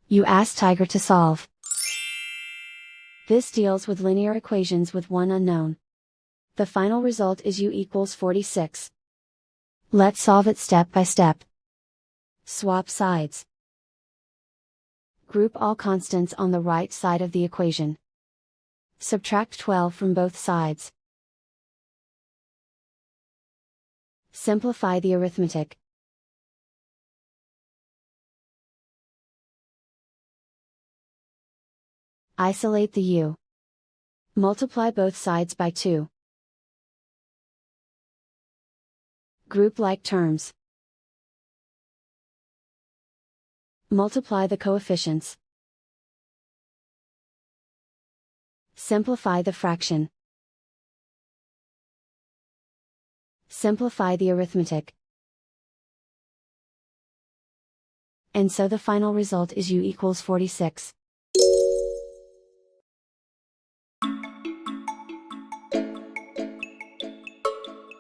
You ask Tiger to solve. This deals with linear equations with one unknown. The final result is u equals 46. Let's solve it step by step. Swap sides. Group all constants on the right side of the equation. Subtract 12 from both sides. Simplify the arithmetic. Isolate the u. Multiply both sides by 2. Group like terms. Multiply the coefficients. Simplify the fraction. Simplify the arithmetic. And so the final result is u equals 46.